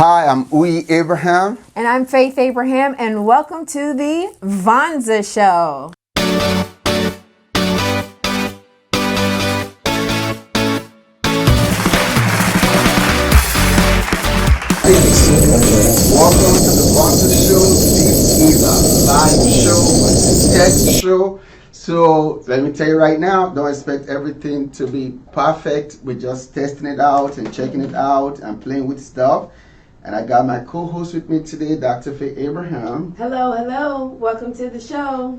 Hi, I'm Uyi Abraham. And I'm Faith Abraham, and welcome to the Vonza Show. Welcome to the Vonza Show. This is a live show, it's a test show. So let me tell you right now, don't expect everything to be perfect. We're just testing it out and checking it out and playing with stuff. And I got my co-host with me today, Dr. Faith Abraham. Hello. Welcome to the show.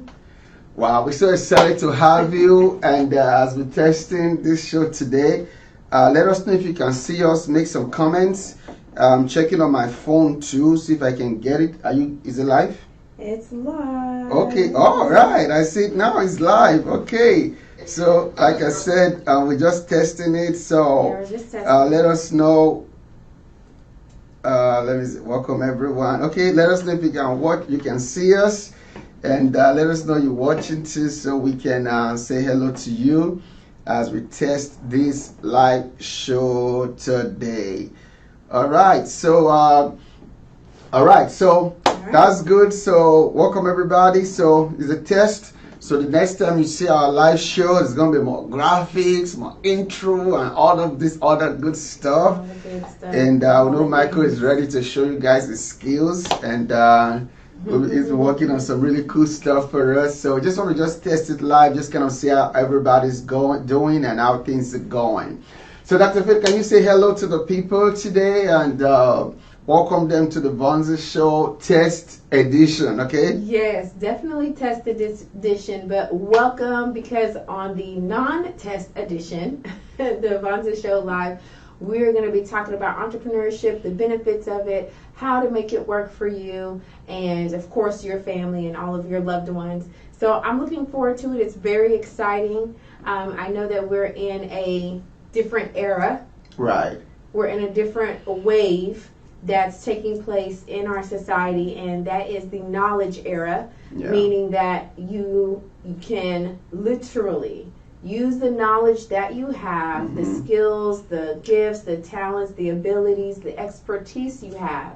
Wow, we're so excited to have you. And as we're testing this show today, let us know if you can see us, make some comments. I'm checking on my phone too, see if I can get it. Is it live? It's live. Okay, all right. I see it now. It's live. Okay. So, like I said, we're just testing it. So, let us know. Let me see. Welcome everyone. Okay, let us know if you can watch. You can see us, and let us know you're watching too, so we can say hello to you as we test this live show today. All right. So, that's good. So, welcome everybody. So, it's a test. So, the next time you see our live show, it's going to be more graphics, more intro, and all of this other good stuff. And I know Michael is ready to show you guys his skills. And he's been working on some really cool stuff for us. So, just want to test it live, just kind of see how everybody's doing and how things are going. So, Dr. Fit, can you say hello to the people today and welcome them to the Vonza Show Test Edition, okay? Yes, definitely test edition, but welcome because on the non-test edition, the Vonza Show Live, we're going to be talking about entrepreneurship, the benefits of it, how to make it work for you, and of course your family and all of your loved ones. So I'm looking forward to it. It's very exciting. I know that we're in a different era. Right. We're in a different wave that's taking place in our society, and that is the knowledge era, meaning that you can literally use the knowledge that you have, the skills, the gifts, the talents, the abilities, the expertise you have,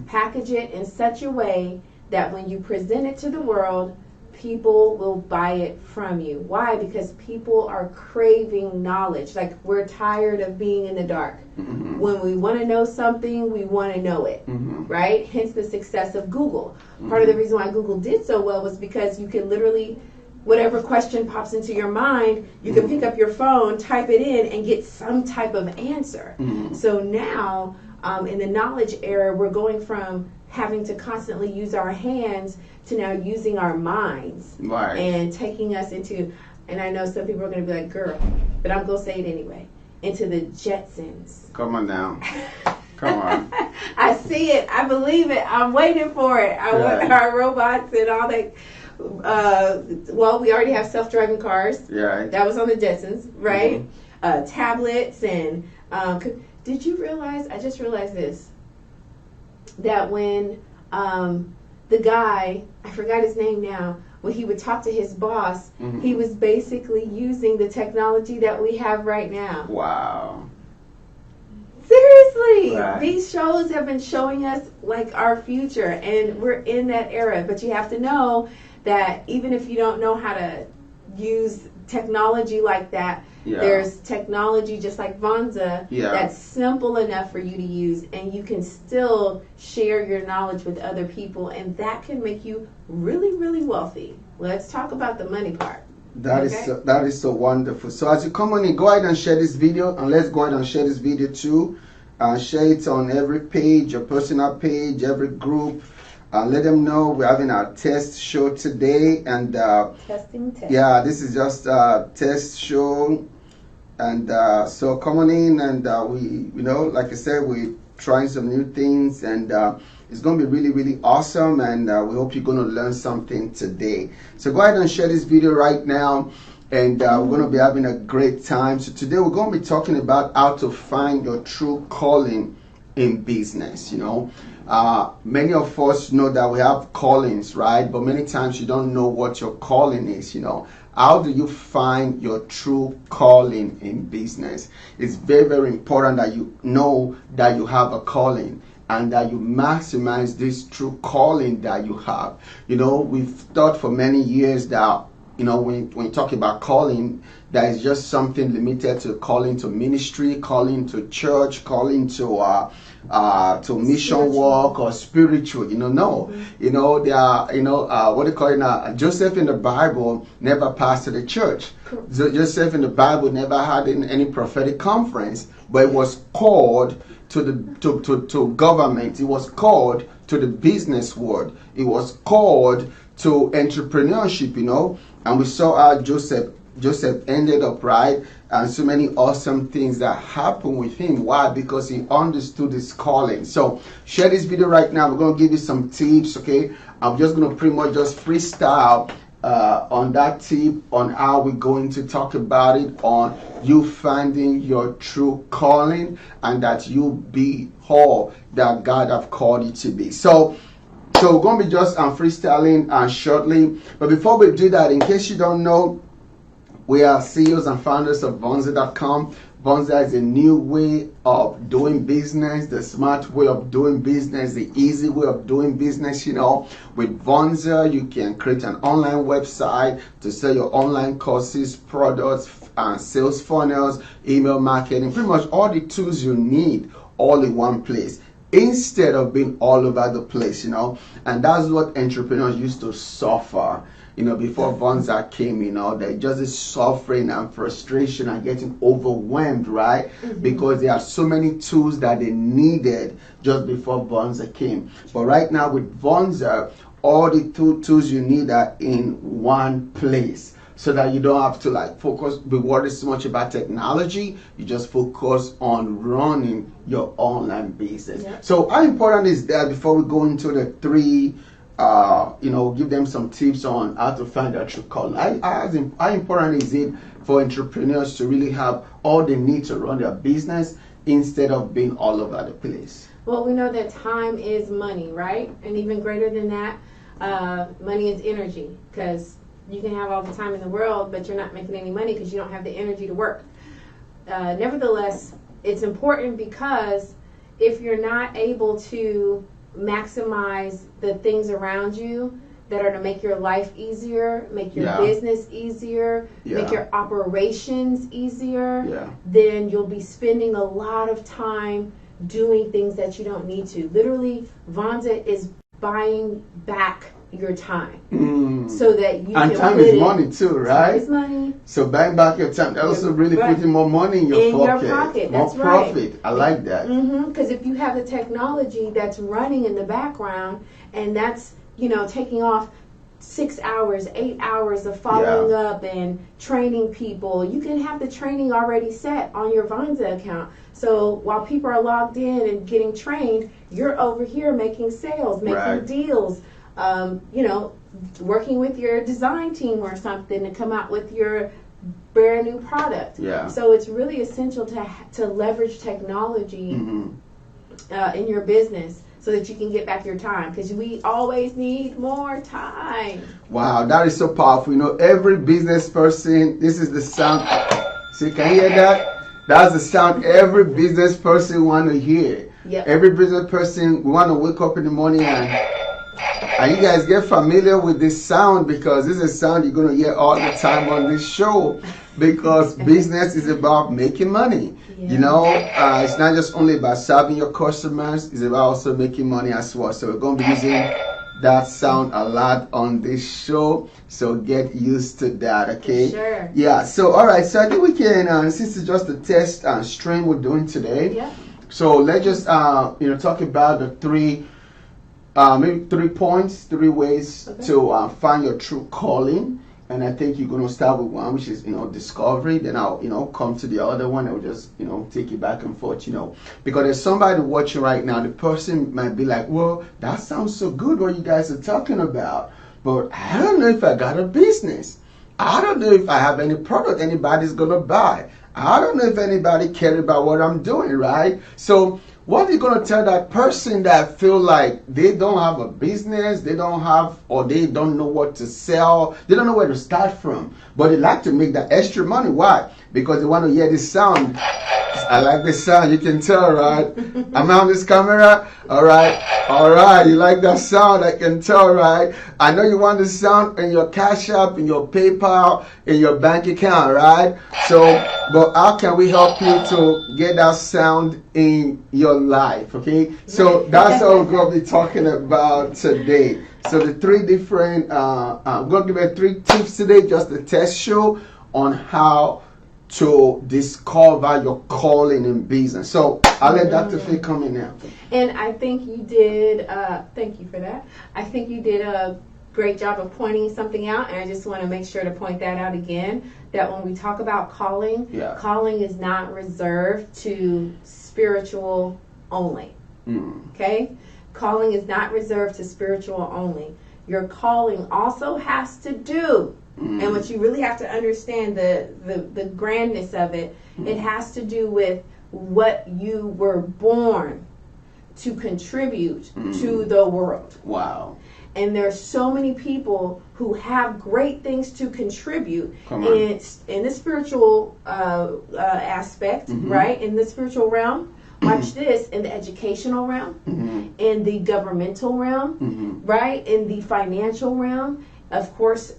package it in such a way that when you present it to the world, people will buy it from you. Why? Because people are craving knowledge. Like, we're tired of being in the dark. When we want to know something, we want to know it, right? Hence the success of Google. Part of the reason why Google did so well was because you can literally, whatever question pops into your mind, you can pick up your phone, type it in, and get some type of answer. So now, in the knowledge era, we're going from having to constantly use our hands to now using our minds, right, and taking us into, and I know some people are going to be like, girl, but I'm going to say it anyway, into the Jetsons. Come on now. Come on. I see it. I believe it. I'm waiting for it. I want our robots and all that. Well, we already have self-driving cars. Yeah. That was on the Jetsons, right? Tablets and did you realize? I just realized this. That when the guy, I forgot his name now, when he would talk to his boss, he was basically using the technology that we have right now. Wow. Seriously, right. These shows have been showing us like our future, and we're in that era. But you have to know that even if you don't know how to use technology like that, there's technology just like Vonza that's simple enough for you to use, and you can still share your knowledge with other people, and that can make you really, really wealthy. Let's talk about the money part. That is so wonderful. So as you come on in, go ahead and share this video, and let's go ahead and share this video too. Share it on every page, your personal page, every group. Let them know we're having our test show today, and testing. Yeah, this is just a test show, and so come on in, and we, like I said, we're trying some new things, and it's going to be really, really awesome, and we hope you're going to learn something today. So go ahead and share this video right now, and we're going to be having a great time. So today we're going to be talking about how to find your true calling in business. Many of us know that we have callings, right? But many times you don't know what your calling is. How do you find your true calling in business? It's very, very important that you know that you have a calling. and that you maximize this true calling that you have. We've thought for many years that, when you talk about calling, that is just something limited to calling to ministry, calling to church, calling to mission work or spiritual. No. There are, what do you call it now? Joseph in the Bible never pastored the church. Joseph in the Bible never had any prophetic conference, but it was called to government. It was called to the business world. It was called to entrepreneurship. And we saw how Joseph ended up, right? And so many awesome things that happened with him. Why? Because he understood his calling. So share this video right now. We're going to give you some tips, okay? I'm just going to pretty much just freestyle on that tip on how we're going to talk about it, on you finding your true calling, and that you be all that God have called you to be. So we're going to be just freestyling shortly. But before we do that, in case you don't know, we are CEOs and founders of Vonza.com. Vonza is a new way of doing business, the smart way of doing business, the easy way of doing business. With Vonza, you can create an online website to sell your online courses, products, sales funnels, email marketing, pretty much all the tools you need all in one place, instead of being all over the place, and that's what entrepreneurs used to suffer. Before Vonza came, they're just this suffering and frustration and getting overwhelmed, right? Because there are so many tools that they needed just before Vonza came. But right now with Vonza, all the tools you need are in one place, so that you don't have to be worried so much about technology. You just focus on running your online business. Yeah. So how important is that, before we go into the three, give them some tips on how to find their true calling? How important is it for entrepreneurs to really have all they need to run their business instead of being all over the place? Well, we know that time is money, right? And even greater than that, money is energy, because you can have all the time in the world, but you're not making any money because you don't have the energy to work. Nevertheless, it's important, because if you're not able to maximize the things around you that are to make your life easier, make your business easier, make your operations easier, then you'll be spending a lot of time doing things that you don't need to. Literally, Vonza is buying back your time, so that you can time is money too, right? Time is money. So buying back your time, that also really putting more money in your pocket. That's more profit. Right. I like that. Because if you have the technology that's running in the background, and that's taking off 6 hours, 8 hours of following up and training people, you can have the training already set on your Vonza account. So while people are logged in and getting trained, you're over here making sales, making deals. Working with your design team or something to come out with your brand new product. So it's really essential to leverage technology in your business, so that you can get back your time, because we always need more time. Wow, that is so powerful. Every business person, this is the sound. See, can you hear that? That's the sound every business person want to hear. Every business person, we want to wake up in the morning and you guys get familiar with this sound, because this is a sound you're going to hear all the time on this show, because business is about making money. It's not just only about serving your customers, it's about also making money as well. So we're going to be using that sound a lot on this show, so get used to that, okay? Sure. Yeah, so all right, so I think we can, since it's just a test stream we're doing today, so let's just talk about the maybe 3 points, 3 ways to find your true calling. And I think you're going to start with one, which is, discovery. Then I'll, come to the other one. I'll just, take it back and forth, Because there's somebody watching right now. The person might be like, well, that sounds so good what you guys are talking about. But I don't know if I got a business. I don't know if I have any product anybody's going to buy. I don't know if anybody cares about what I'm doing, right? So what are you going to tell that person that feel like they don't have a business, they don't have, or they don't know what to sell, they don't know where to start from, but they like to make that extra money? Why? because they want to hear the sound. I like the sound. You can tell, right? I'm on this camera. All right. You like that sound? I can tell, right? I know you want the sound in your Cash App, in your PayPal, in your bank account, right? So, but how can we help you to get that sound in your life? Okay. So that's what we're going to be talking about today. So the three different, I'm going to give you 3 tips today, just a test show on how to discover your calling in business. So I'll let Dr. Faye come in now. And I think you did, thank you for that. I think you did a great job of pointing something out, and I just want to make sure to point that out again, that when we talk about calling, calling is not reserved to spiritual only. Okay? Calling is not reserved to spiritual only. Your calling also has to do, and what you really have to understand, the grandness of it, it has to do with what you were born to contribute to the world. Wow. And there's so many people who have great things to contribute in the spiritual aspect, right? In the spiritual realm. Watch this, in the educational realm, in the governmental realm, right? In the financial realm. Of course,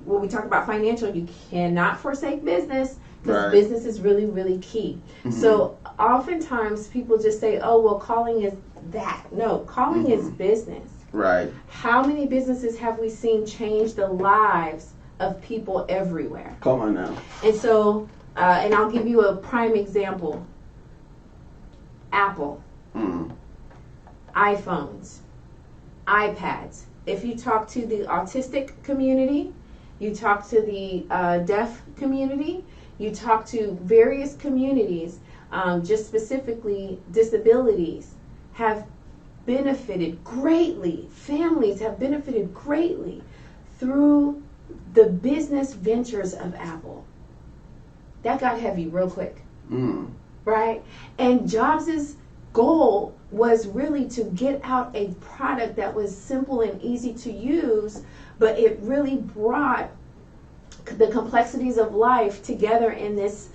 when we talk about financial, you cannot forsake business, because business is really, really key. So oftentimes people just say, oh, well, calling is that. No, calling is business. Right. How many businesses have we seen change the lives of people everywhere? Come on now. And so, and I'll give you a prime example. Apple, iPhones, iPads. If you talk to the autistic community, you talk to the deaf community, you talk to various communities, just specifically disabilities, have benefited greatly, families have benefited greatly through the business ventures of Apple. That got heavy real quick. Right? And Jobs' goal was really to get out a product that was simple and easy to use, but it really brought the complexities of life together in this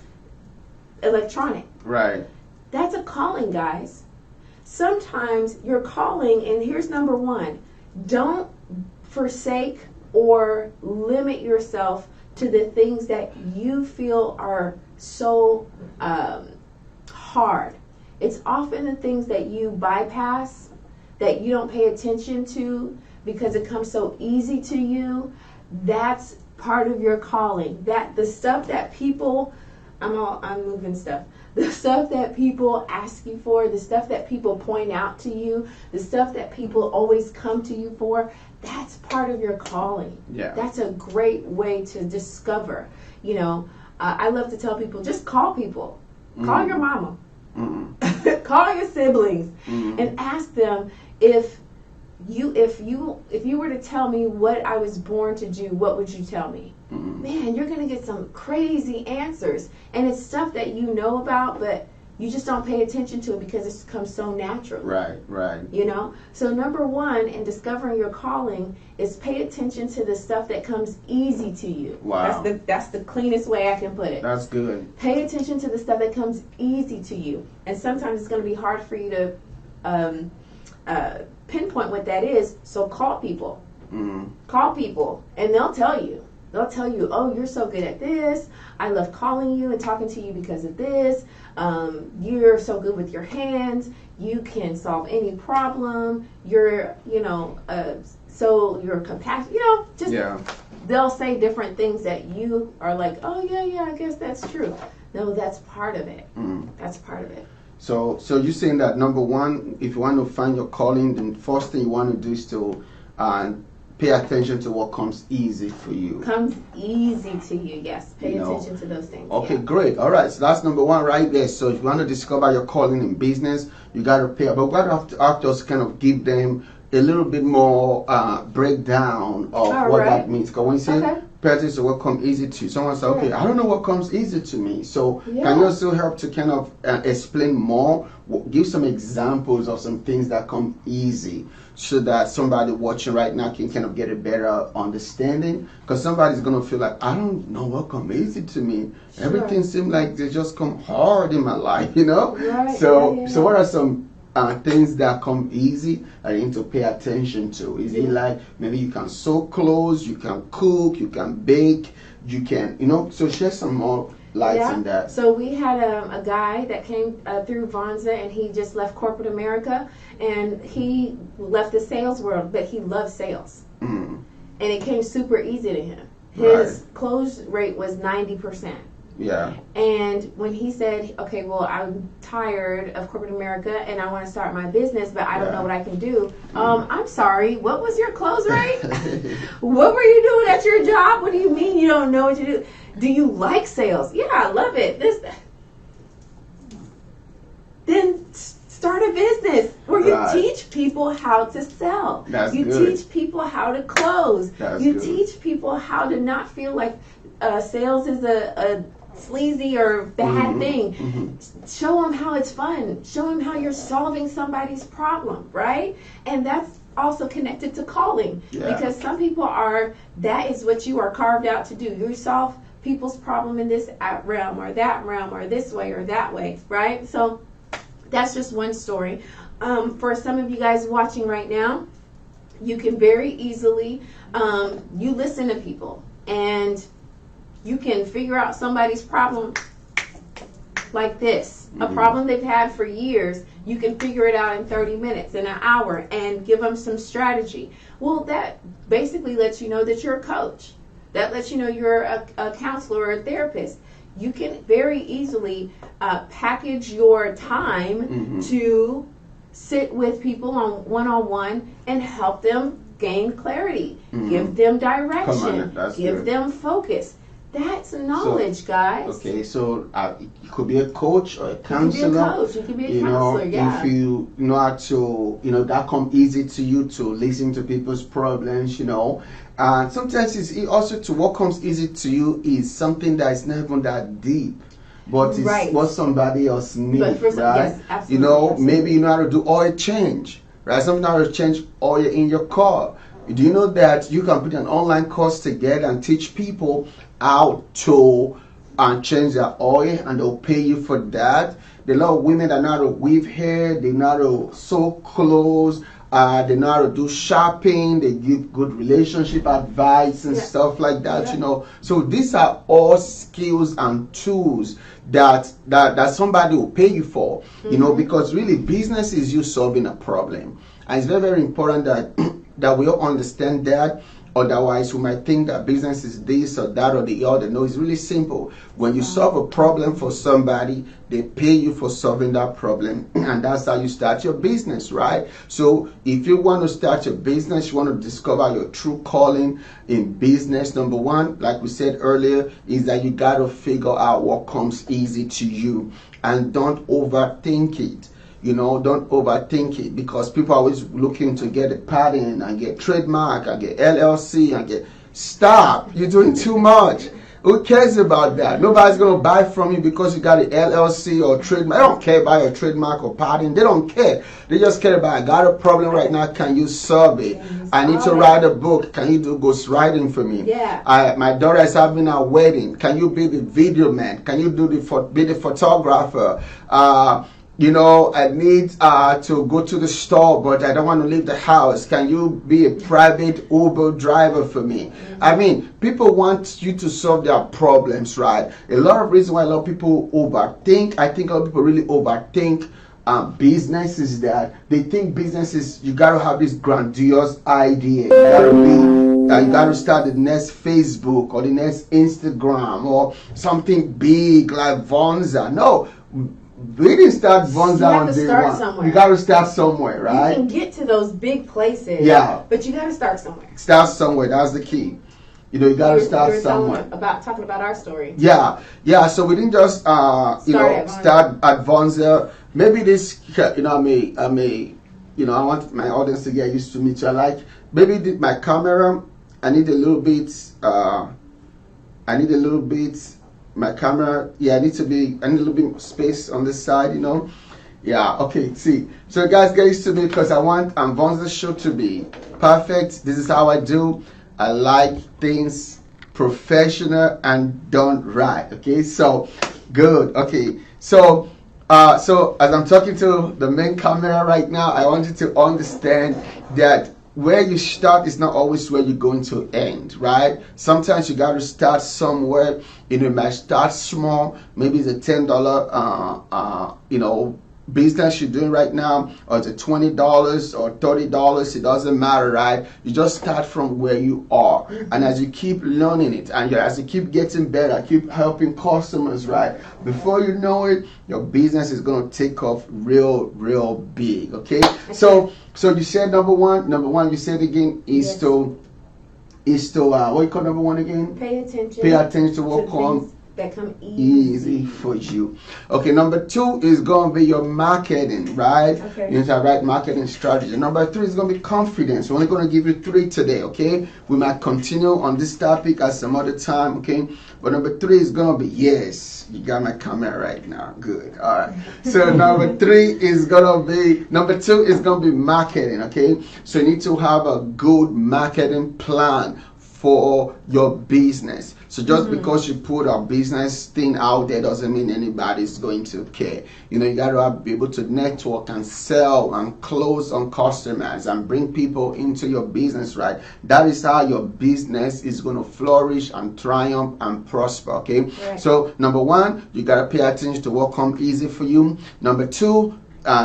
electronic. Right. That's a calling, guys. Sometimes your calling, and here's number 1, don't forsake or limit yourself to the things that you feel are so hard. It's often the things that you bypass, that you don't pay attention to because it comes so easy to you. That's part of your calling. That the stuff that people, I'm moving stuff. The stuff that people ask you for, the stuff that people point out to you, the stuff that people always come to you for, that's part of your calling. Yeah. That's a great way to discover. You know, I love to tell people, just call people. Call your mama. Call your siblings and ask them, if you were to tell me what I was born to do, what would you tell me? Man, you're gonna get some crazy answers, and it's stuff that you know about, but you just don't pay attention to it because it's come so naturally. Right. You know? So number 1 in discovering your calling is pay attention to the stuff that comes easy to you. Wow. That's the cleanest way I can put it. That's good. Pay attention to the stuff that comes easy to you. And sometimes it's going to be hard for you to pinpoint what that is, so call people. Call people, and they'll tell you. They'll tell you, oh, you're so good at this. I love calling you and talking to you because of this. You're so good with your hands. You can solve any problem. You're, so you're compassionate. They'll say different things that you are like, oh, yeah, I guess that's true. No, that's part of it. That's part of it. So you're saying that number 1, if you want to find your calling, then first thing you want to do is to pay attention to what comes easy for you. Comes easy to you, yes. Pay attention to those things. Okay, great. All right, so that's number 1 right there. So if you want to discover your calling in business, you got to pay. But we got to have to kind of give them a little bit more breakdown of what that means. Because when you say practice what comes easy to you. Someone said, okay, I don't know what comes easy to me. So Yeah. can you also help to kind of explain more, give some examples of some things that come easy so that somebody watching right now can kind of get a better understanding? Because somebody's going to feel like, I don't know what comes easy to me. Sure. Everything seems like they just come hard in my life, you know? Right. So what are some things that come easy that you need to pay attention to? Is it like maybe you can sew clothes, you can cook, you can bake, you can, you know? So share some more lights in that. So we had a guy that came through Vonza, and he just left corporate America, and he left the sales world, but he loves sales. And it came super easy to him. His close rate was 90%. Yeah. And when he said, okay, well, I'm tired of corporate America and I want to start my business, but I don't know what I can do. I'm sorry, what was your close rate? What were you doing at your job? What do you mean you don't know what to do? Do you like sales? Yeah, I love it. Then start a business where you teach people how to sell. You teach people how to close. You teach people how to not feel like sales is a sleazy or bad thing. Show them how it's fun. Show them how you're solving somebody's problem, right? And that's also connected to calling, because some people that is what you are carved out to do. You solve people's problem in this realm or that realm or this way or that way, right? So that's just one story. For some of you guys watching right now, you can very easily, you listen to people and you can figure out somebody's problem like this. A problem they've had for years, you can figure it out in 30 minutes, in an hour, and give them some strategy. Well, that basically lets you know that you're a coach. That lets you know you're a counselor or a therapist. You can very easily package your time to sit with people on one-on-one and help them gain clarity, give them direction, give them focus. That's knowledge, guys. Okay, so you could be a coach or a counselor. You could be a counselor, If you know how to, that come easy to you to listen to people's problems, And sometimes it's also to what comes easy to you is something that is not even that deep. But it's what somebody else needs, right? Yes, absolutely, Maybe you know how to do oil change, right? Something how to change oil in your car. Do you know that you can put an online course together and teach people how to change their oil, and they'll pay you for that? There are a lot of women that know how to weave hair, they know how to sew clothes, they know how to do shopping, they give good relationship advice and stuff like that, So these are all skills and tools that somebody will pay you for, because really business is you solving a problem. And it's very, very important that we all understand that. Otherwise, we might think that business is this or that or the other. No, it's really simple. When you solve a problem for somebody, they pay you for solving that problem. And that's how you start your business, right? So if you want to start your business, you want to discover your true calling in business, number one, like we said earlier, is that you got to figure out what comes easy to you. And don't overthink it. Don't overthink it, because people are always looking to get a patent and get trademark and get LLC and get. Stop! You're doing too much. Who cares about that? Nobody's going to buy from you because you got an LLC or trademark. They don't care about your trademark or patent. They don't care. They just care about, I got a problem right now. Can you solve it? I need to write a book. Can you do ghostwriting for me? Yeah. My daughter is having a wedding. Can you be the video man? Can you be the photographer? I need to go to the store, but I don't want to leave the house. Can you be a private Uber driver for me? I mean, people want you to solve their problems, right? A lot of reasons why a lot of people overthink. I think a lot of people really overthink business is that they think business is, you got to have this grandiose idea. You got to start the next Facebook or the next Instagram or something big like Vonza. No. We didn't start Vonza on day one. Somewhere. You got to start somewhere, right? You can get to those big places. Yeah. But you got to start somewhere. Start somewhere. That's the key. You got to start somewhere. Talking about our story. Yeah. So we didn't just start at Vonza. Maybe this, I want my audience to get used to me too. Maybe my camera, I need a little bit I need a little bit, my camera, yeah, I need a little bit more space on this side, Yeah, okay, see. So guys, get used to me because I want Vonza Show to be perfect. This is how I do. I like things professional and done right. Okay, so good. Okay, so so as I'm talking to the main camera right now, I want you to understand that where you start is not always where you're going to end, right? Sometimes you got to start somewhere. You might start small. Maybe it's a $10, business you're doing right now, or it's a $20 or $30. It doesn't matter, right? You just start from where you are, and as you keep learning it, and as you keep getting better, keep helping customers, right? Before you know it, your business is going to take off real big. Okay, so you said number one. You said again is to what you call number one again? Pay attention. Pay attention to what comes that come easy for you. Okay, number 2 is going to be your marketing, right? Okay. You need to have right marketing strategy. Number 3 is going to be confidence. We're only going to give you 3 today, okay? We might continue on this topic at some other time, okay? But number 3 is going to be, yes, you got my camera right now. Good. All right. So number 2 is going to be marketing, okay? So you need to have a good marketing plan for your business. So just because you put a business thing out there doesn't mean anybody's going to care. You got to be able to network and sell and close on customers and bring people into your business, right? That is how your business is going to flourish and triumph and prosper, okay? Right. So number 1, you got to pay attention to what comes easy for you. Number 2,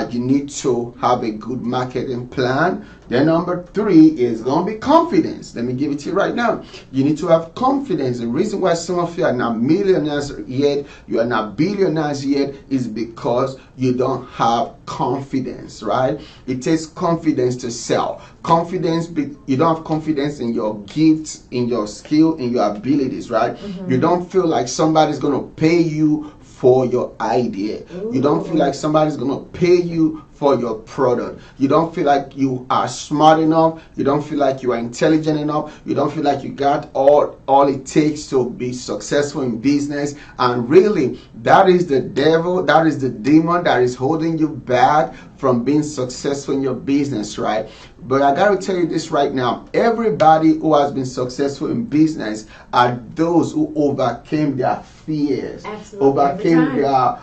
you need to have a good marketing plan. Then number 3 is going to be confidence. Let me give it to you right now. You need to have confidence. The reason why some of you are not millionaires yet, you are not billionaires yet, is because you don't have confidence, right? It takes confidence to sell. You don't have confidence in your gifts, in your skill, in your abilities, right? You don't feel like somebody's going to pay you for your idea. Ooh. You don't feel like somebody's going to pay you for your product. You don't feel like you are smart enough. You don't feel like you are intelligent enough. You don't feel like you got all it takes to be successful in business. And really, that is the devil, that is the demon that is holding you back from being successful in your business, right? But I gotta tell you this right now. Everybody who has been successful in business are those who overcame their fears, Absolutely. overcame their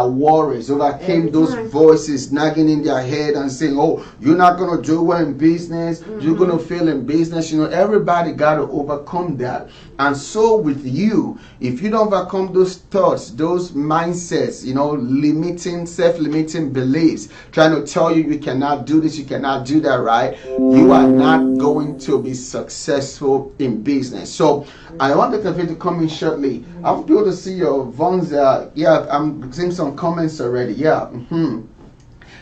worries, overcame those voices nagging in their head and saying, oh, you're not going to do well in business, you're going to fail in business. Everybody got to overcome that. And so with you, if you don't overcome those thoughts, those mindsets, self-limiting beliefs, trying to tell you cannot do this, you cannot do that, right? You are not going to be successful in business. So I want the cafe to come in shortly. I want people to see your Vonza. Yeah, I'm seeing some comments already. Yeah.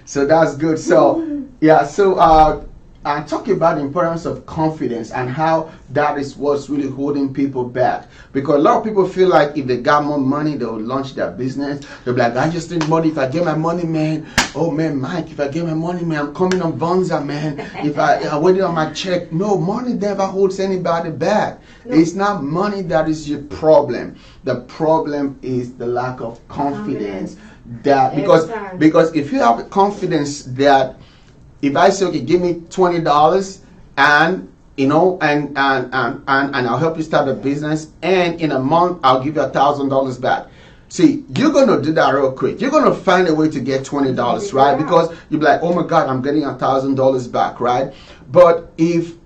So that's good. So yeah. So I'm talking about the importance of confidence and how that is what's really holding people back. Because a lot of people feel like if they got more money, they will launch their business. They'll be like, I just need money. If I get my money, man, oh man, Mike, if I get my money, man, I'm coming on Vonza, man. If I waited on my check. No, money never holds anybody back. No. It's not money that is your problem. The problem is the lack of confidence. That because if you have confidence that if I say, okay, give me $20 and and I'll help you start a business, and in a month I'll give you $1,000 back. See, you're gonna do that real quick. You're gonna find a way to get $20, right? Because you'll be like, oh my God, I'm getting $1,000 back, right? But if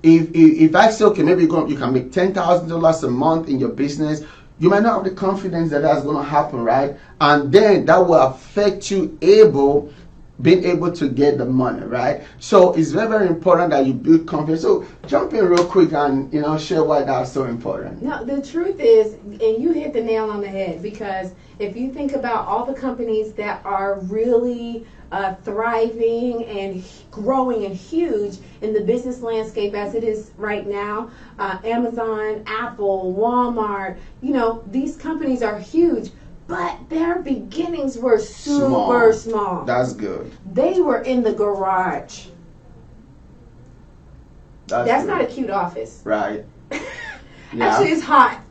I say, okay, maybe you can make $10,000 a month in your business, you might not have the confidence that that's gonna happen, right? And then that will affect you being able to get the money, right? So it's very, very important that you build confidence. So jump in real quick and share why that's so important. No, the truth is, and you hit the nail on the head, because if you think about all the companies that are really thriving and growing and huge in the business landscape as it is right now, Amazon, Apple, Walmart, these companies are huge. But their beginnings were super small. That's good. They were in the garage. That's not a cute office. Right. Yeah. Actually, it's hot.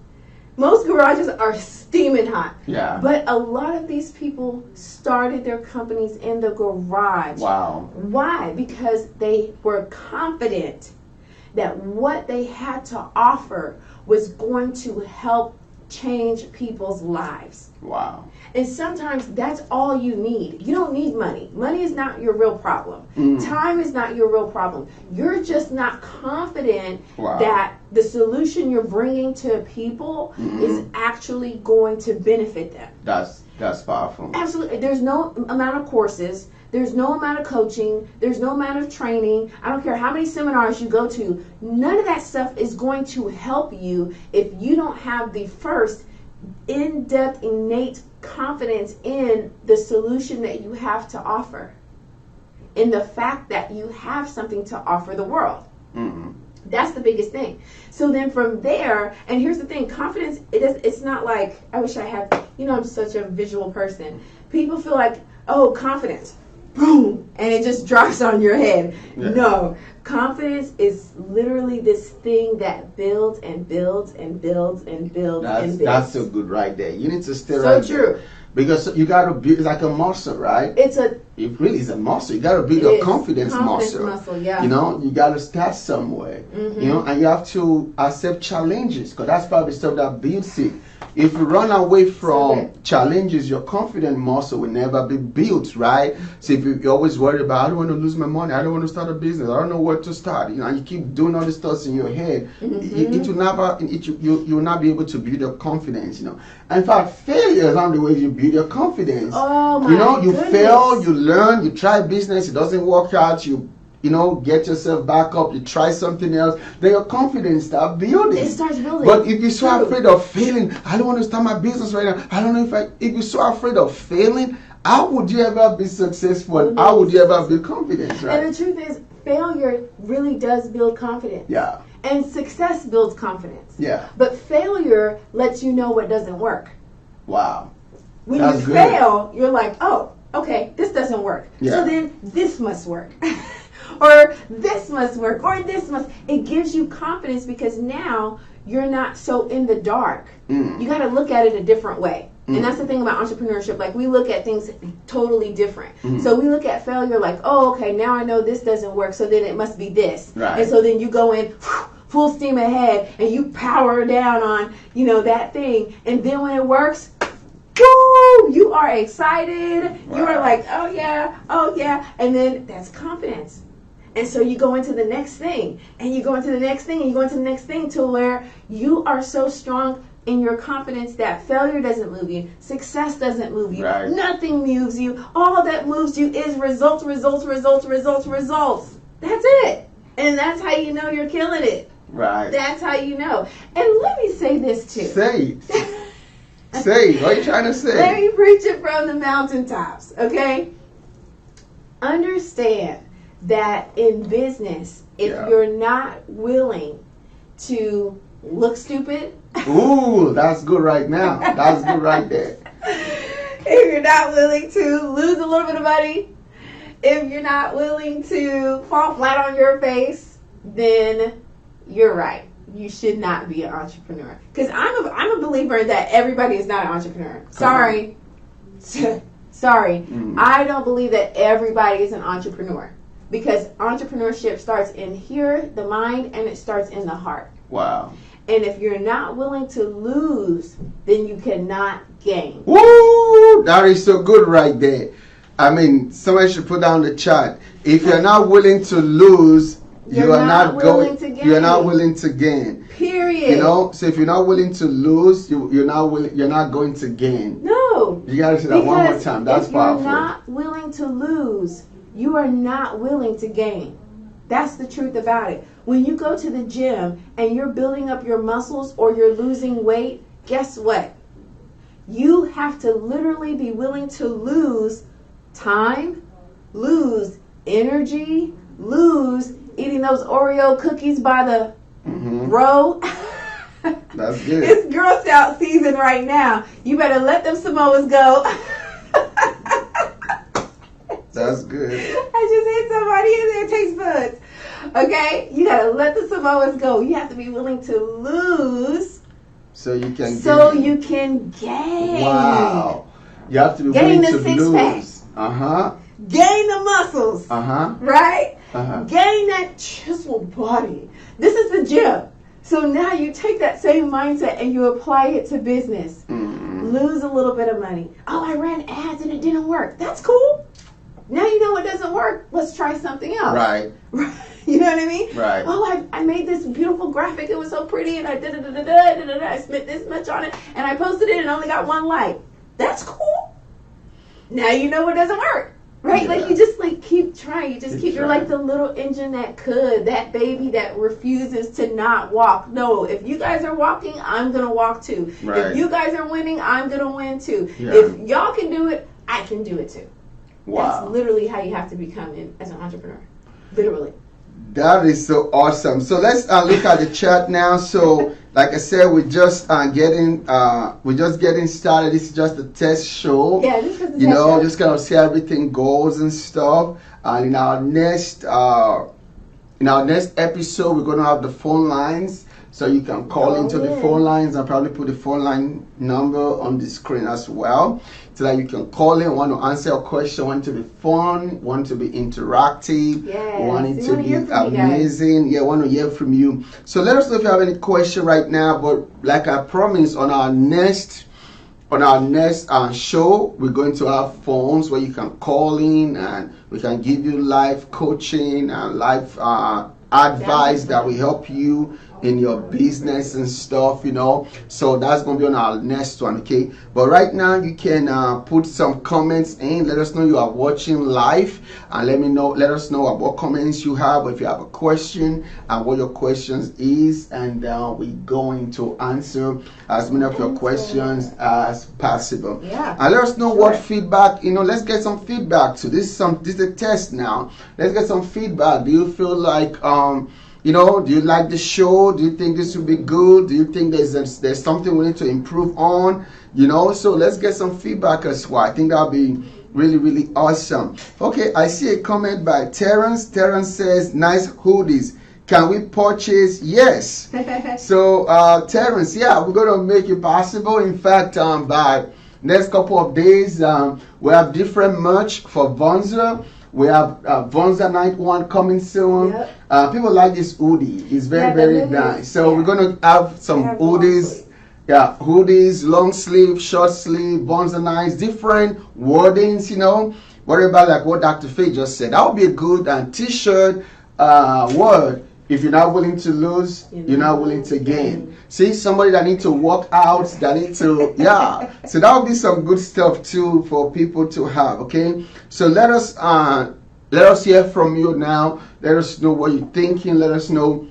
Most garages are steaming hot. Yeah. But a lot of these people started their companies in the garage. Wow. Why? Because they were confident that what they had to offer was going to help change people's lives. Wow. And sometimes that's all you need. You don't need money. Money is not your real problem. Time is not your real problem. You're just not confident that the solution you're bringing to people is actually going to benefit them. That's powerful. Absolutely. There's no amount of courses. There's no amount of coaching. There's no amount of training. I don't care how many seminars you go to. None of that stuff is going to help you if you don't have the first in-depth, innate confidence in the solution that you have to offer, in the fact that you have something to offer the world. That's the biggest thing. So then from there, and here's the thing, confidence, it's not like, I wish I had, I'm such a visual person. People feel like, oh, confidence, boom, and it just drops on your head. Yeah. No, confidence is literally this thing that builds and builds and builds and builds and builds. That's so good right there. You need to stay so right true. There. Because you got to build, it's like a muscle, right? It really is a muscle. You got to build a confidence muscle. Yeah. You got to start somewhere. And you have to accept challenges, because that's probably stuff that builds it. If you run away from challenges, your confident muscle will never be built, right? So if you're always worried about, I don't want to lose my money, I don't want to start a business, I don't know where to start, and you keep doing all these thoughts in your head, it will never, you will not be able to build your confidence, And in fact, failure is not the way you build your confidence. Oh my you goodness. fail, you learn, you try business, it doesn't work out, you get yourself back up, you try something else, then your confidence starts building. It starts building. But if you're so afraid of failing, I don't want to start my business right now, I don't know if you're so afraid of failing, how would you ever be successful? And how would you ever build confidence, right? And the truth is, failure really does build confidence. Yeah. And success builds confidence. Yeah. But failure lets you know what doesn't work. Wow. When That's you good. fail, you're like, oh, okay, this doesn't work. Yeah. So then this must work. Or this must work, or this must. It gives you confidence because now you're not so in the dark. You got to look at it a different way. And that's the thing about entrepreneurship. Like, we look at things totally different. So we look at failure like, oh, okay, now I know this doesn't work, so then it must be this. Right. And so then you go in full steam ahead and you power down on, that thing. And then when it works, woo, you are excited. Wow. You are like, oh yeah. And then that's confidence. And so you go into the next thing, and you go into the next thing, and you go into the next thing, to where you are so strong in your confidence that failure doesn't move you, success doesn't move you, right. Nothing moves you. All that moves you is results. That's it. And that's how you know you're killing it. Right. That's how you know. And let me say this too. Say it. Say it. What are you trying to say? Let me preach it from the mountaintops, okay? Understand that in business, if you're not willing to look stupid. Ooh, that's good right now. That's good right there. If you're not willing to lose a little bit of money, if you're not willing to fall flat on your face, then you're right. You should not be an entrepreneur. Because I'm a believer that everybody is not an entrepreneur. Sorry. Sorry. I don't believe that everybody is an entrepreneur. Because entrepreneurship starts in here, the mind, and it starts in the heart. Wow. And if you're not willing to lose, then you cannot gain. Woo! That is so good right there. I mean, somebody should put down the chart. If you're not willing to lose, you are not willing to gain. You're not willing to gain. Period. So if you're not willing to lose, you're not going to gain. No. You gotta say that one more time. That's powerful. If you're not willing to lose, you are not willing to gain. That's the truth about it. When you go to the gym and you're building up your muscles or you're losing weight, guess what? You have to literally be willing to lose time, lose energy, lose eating those Oreo cookies by the row. That's good. It's Girl Scout season right now. You better let them Samoas go. That's good. I just hit somebody in their taste buds. Okay? You gotta let the Samoas go. You have to be willing to lose So you can you can gain. Wow. You have to be Gain willing the to six lose. pack. Gain the muscles. Right? Gain that chiseled body. This is the gym. So now you take that same mindset and you apply it to business. Lose a little bit of money. Oh, I ran ads and it didn't work. That's cool. Now you know it doesn't work. Let's try something else. Right. You know what I mean? Right. Oh, I made this beautiful graphic. It was so pretty, and I I spent this much on it, and I posted it and only got 1 like. That's cool. Now you know it doesn't work. Right? Like you just keep trying. You just keep you're like the little engine that baby that refuses to not walk. No, if you guys are walking, I'm gonna walk too. Right. If you guys are winning, I'm gonna win too. Yeah. If y'all can do it, I can do it too. Wow. That's literally how you have to become as an entrepreneur. Literally. That is so awesome. So let's look at the chat now. So like I said, we're just getting started. This is just a test show. Yeah, this is a test show. Just kind of see how everything goes and stuff. And in our next episode, we're gonna have the phone lines. So you can call into the phone lines and probably put the phone line number on the screen as well, so that you can call in, want to answer a question, want to be fun, want to be interactive, want it to be amazing. Want to hear from you. So let us know if you have any question right now. But like I promised, on our next show, we're going to have phones where you can call in and we can give you live coaching and live advice that will help you in your business and stuff, so that's going to be on our next one. Okay, but right now you can put some comments in. Let us know you are watching live, and let us know what comments you have, if you have a question and what your questions is, and we're going to answer as many of your questions as possible. And let us know what feedback, let's get some feedback too. This is a test now. Let's get some feedback. Do you feel like do you like the show? Do you think this will be good? Do you think there's something we need to improve on? So let's get some feedback as well. I think that'll be really, really awesome. Okay, I see a comment by Terrence. Terrence says, nice hoodies. Can we purchase? Yes. So Terrence, we're going to make it possible. In fact, by next couple of days, we have different merch for Vonza. We have Vonza Night 1 coming soon. People like this hoodie. It's very, very nice. So we're going to have some hoodies. Hoodies, long sleeve, short sleeve, Vonza Nights, different wordings, whatever, like what Dr. Faye just said. That would be a good t-shirt word. If you're not willing to lose, you're not willing to gain. See, somebody that need to work out, that need to, So that would be some good stuff too for people to have. Okay, so let us hear from you now. Let us know what you're thinking. Let us know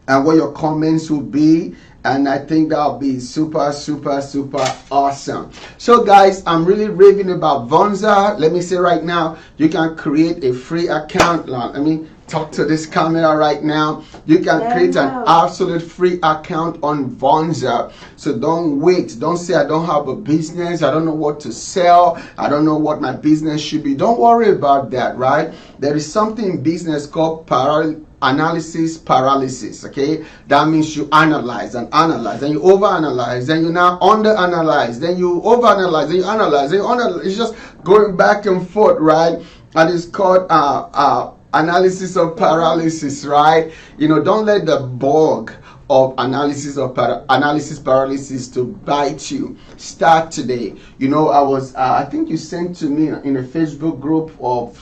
what your comments will be. And I think that'll be super, super, super awesome. So guys, I'm really raving about Vonza. Let me say right now, you can create a free account. Let me talk to this camera right now. You can create an absolute free account on Vonza. So don't wait. Don't say, I don't have a business. I don't know what to sell. I don't know what my business should be. Don't worry about that, right? There is something in business called analysis paralysis. Okay, that means you analyze and analyze, and you overanalyze, then you now underanalyze, then you overanalyze, then you analyze, then you underanalyze. It's just going back and forth, right? And it's called analysis of paralysis, right? Don't let the bug of analysis paralysis to bite you. Start today. I think you sent to me in a Facebook group of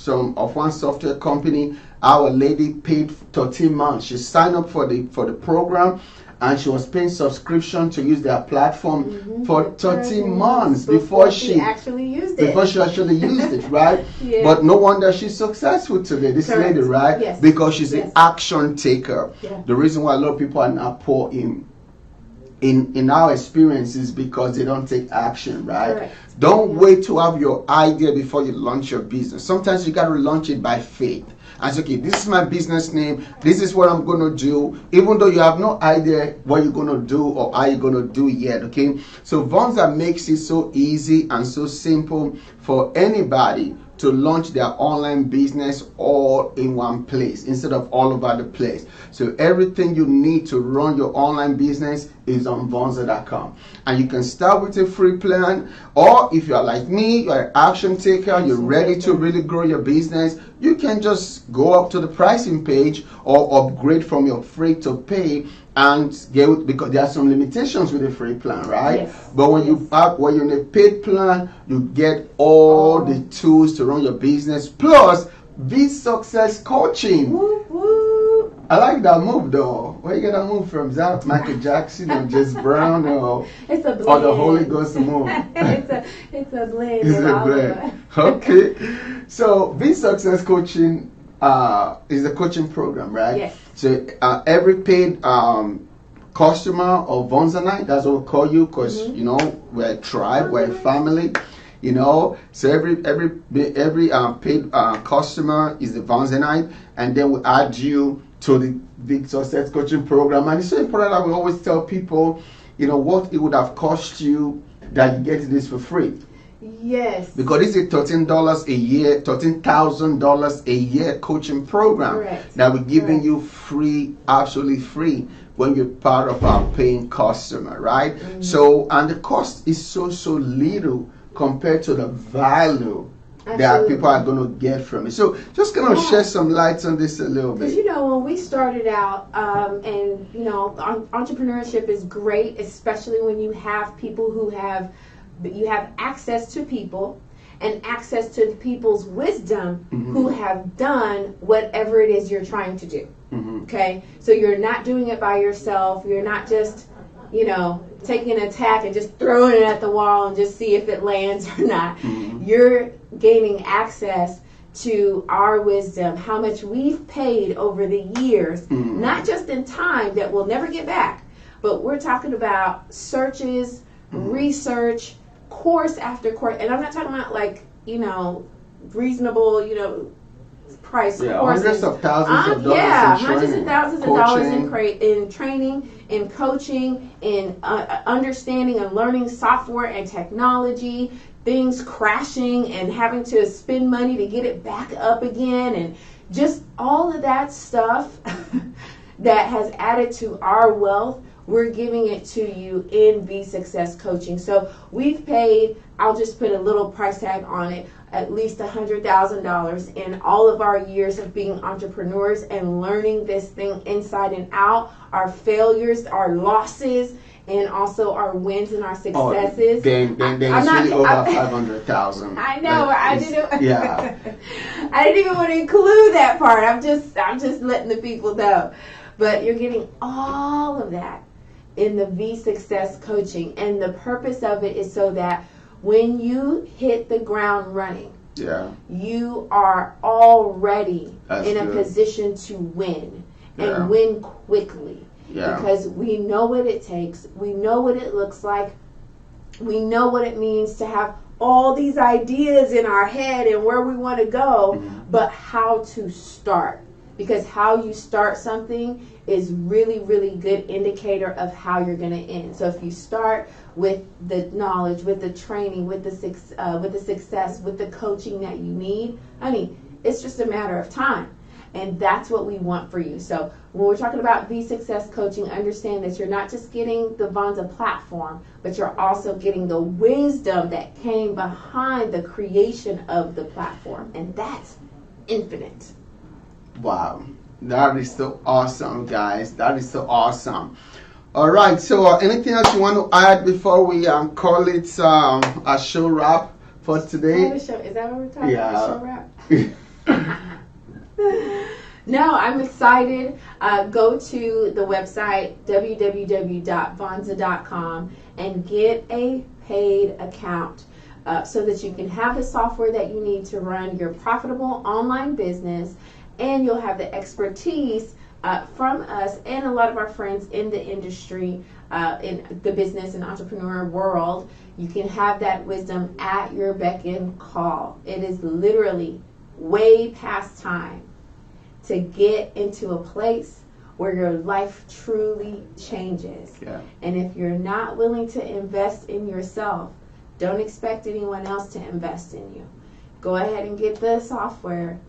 one software company. Our lady paid 13 months. She signed up for the program, and she was paying subscription to use their platform for 13 months before she actually used it. Right? But no wonder she's successful today, this lady, right? Yes. Because she's an action taker. The reason why a lot of people are not poor in our experience is because they don't take action, right? Correct. Don't wait to have your idea before you launch your business. Sometimes you got to launch it by faith. And say, okay, this is my business name. This is what I'm going to do. Even though you have no idea what you're going to do or how you're going to do yet, okay? So Vonza makes it so easy and so simple for anybody to launch their online business all in one place instead of all over the place. So everything you need to run your online business is on Vonza.com. And you can start with a free plan, or if you're like me, you're an action taker, you're ready to really grow your business, you can just go up to the pricing page or upgrade from your free to pay and get, because there are some limitations with a free plan, right? Yes. But when you're in a paid plan, you get all the tools to run your business, plus V Success Coaching. Woo, woo. I like that move though. Where you get that move from? Is that Michael Jackson or Jess Brown or, it's a blend. Or the Holy Ghost move? it's a blend. It's a blend. Okay. So V Success Coaching is a coaching program, right? Yes. So every paid customer of Vonza Night, that's what we call you, because you know we're a tribe, we're a family. You know, so every paid customer is the Vonza Night, and then we add you to the Big Success Coaching Program. And it's so important that we always tell people, you know, what it would have cost you that you get this for free. Yes. Because this is $13 a year, $13,000 a year coaching program. Correct. That we're giving you free, absolutely free, when you're part of our paying customer, right? So, and the cost is so little compared to the value that people are going to get from it. So just going to shed some lights on this a little bit. Because, you know, when we started out, and, you know, entrepreneurship is great, especially when you have people who have access to people and access to people's wisdom who have done whatever it is you're trying to do. Okay? So you're not doing it by yourself. You're not just, you know, taking a tack and just throwing it at the wall and just see if it lands or not. You're gaining access to our wisdom, how much we've paid over the years, not just in time that we'll never get back, but we're talking about searches, research, course after course. And I'm not talking about, like, you know, reasonable, you know, price courses. Hundreds of thousands of dollars in hundreds of thousands of dollars in training, in coaching, in understanding and learning software and technology, things crashing and having to spend money to get it back up again, and just all of that stuff that has added to our wealth. We're giving it to you in V Success Coaching. So we've paid, I'll just put a little price tag on it, at least $100,000 in all of our years of being entrepreneurs and learning this thing inside and out, our failures, our losses, and also our wins and our successes. Then it's really over 500,000. I know. I didn't. Yeah. I didn't even want to include that part. I'm just letting the people know. But you're getting all of that in the V Success Coaching, and the purpose of it is so that when you hit the ground running, you are already in a position to win and win quickly. Because we know what it takes, we know what it looks like, we know what it means to have all these ideas in our head and where we want to go, but how to start. Because how you start something is really, really good indicator of how you're going to end. So if you start with the knowledge, with the training, with the success, with the coaching that you need, honey, it's just a matter of time. And that's what we want for you. So when we're talking about V Success Coaching, understand that you're not just getting the Vonza platform, but you're also getting the wisdom that came behind the creation of the platform. And that's infinite. Wow, that is so awesome, guys. That is so awesome. All right, so anything else you want to add before we call it a show wrap for today? Is that what we're talking about? Show wrap? No, I'm excited. Go to the website www.vonza.com and get a paid account so that you can have the software that you need to run your profitable online business. And you'll have the expertise from us and a lot of our friends in the industry, in the business and entrepreneur world. You can have that wisdom at your beck and call. It is literally way past time to get into a place where your life truly changes. And if you're not willing to invest in yourself, don't expect anyone else to invest in you. go ahead and get the software,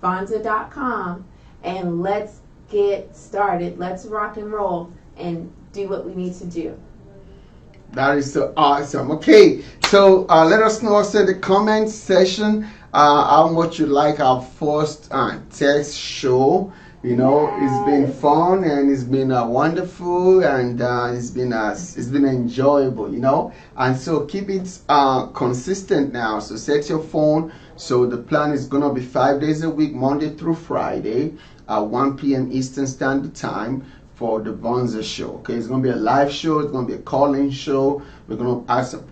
Vonza.com, and let's get started. Let's rock and roll and do what we need to do. That is so awesome. Okay, so let us know also in the comment section how much you like our first test show. You know, It's been fun and it's been wonderful and it's been enjoyable. You know, and so keep it consistent now. So set your phone. So the plan is gonna be 5 days a week, Monday through Friday, at 1 p.m. Eastern Standard Time for the Vonza Show. Okay, it's gonna be a live show. It's gonna be a call-in show. We're gonna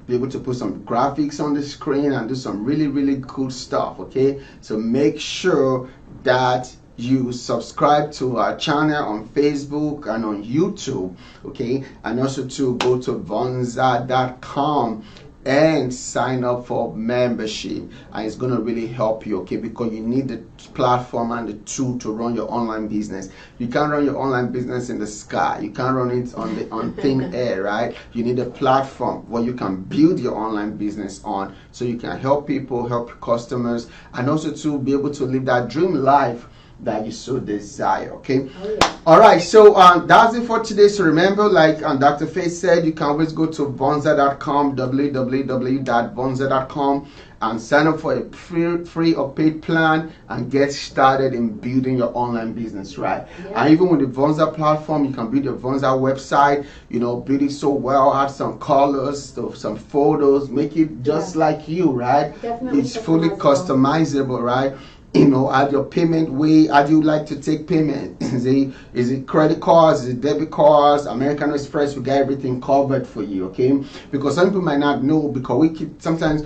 be able to put some graphics on the screen and do some really, really cool stuff. Okay, so make sure that you subscribe to our channel on Facebook and on YouTube. Okay, and also to go to Vonza.com and sign up for membership, and it's going to really help you, okay, because you need the platform and the tool to run your online business. You can't run your online business in the sky. You can't run it on thin air, right? You need a platform where you can build your online business on, so you can help people, help your customers, and also to be able to live that dream life that you so desire. Okay. Oh, yeah. All right, so that's it for today. So remember, like Dr. Faith said, you can always go to Vonza.com, www.vonza.com, and sign up for a free or paid plan and get started in building your online business, right? Yeah. And even with the Vonza platform, you can build your Vonza website, you know, build it so well, add some colors, some photos, make it just like you, right? Definitely It's fully customizable, right? You know, add your payment way. How do you like to take payment? Is it credit cards? Is it debit cards? American Express? We got everything covered for you, okay? Because some people might not know, because we keep sometimes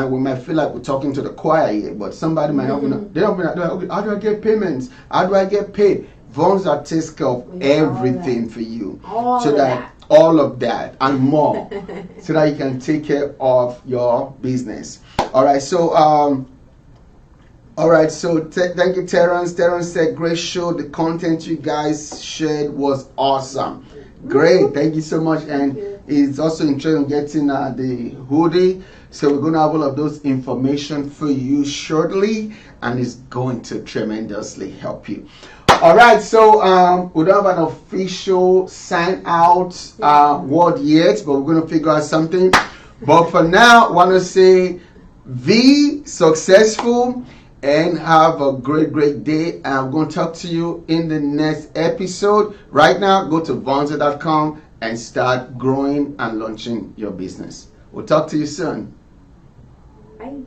we might feel like we're talking to the choir here, but somebody might not know. They don't know. Okay, how do I get payments? How do I get paid? Vonza takes care of everything for you, all of that and more, so that you can take care of your business. All right, so thank you, Terrence. Terrence said, great show. The content you guys shared was awesome. Great. Thank you so much. And he's also interested in getting the hoodie. So we're going to have all of those information for you shortly. And it's going to tremendously help you. All right. So we don't have an official sign out word yet, but we're going to figure out something. But for now, I want to say be successful and have a great day. And I'm going to talk to you in the next episode. Right now, go to Vonza.com and start growing and launching your business. We'll talk to you soon. Bye.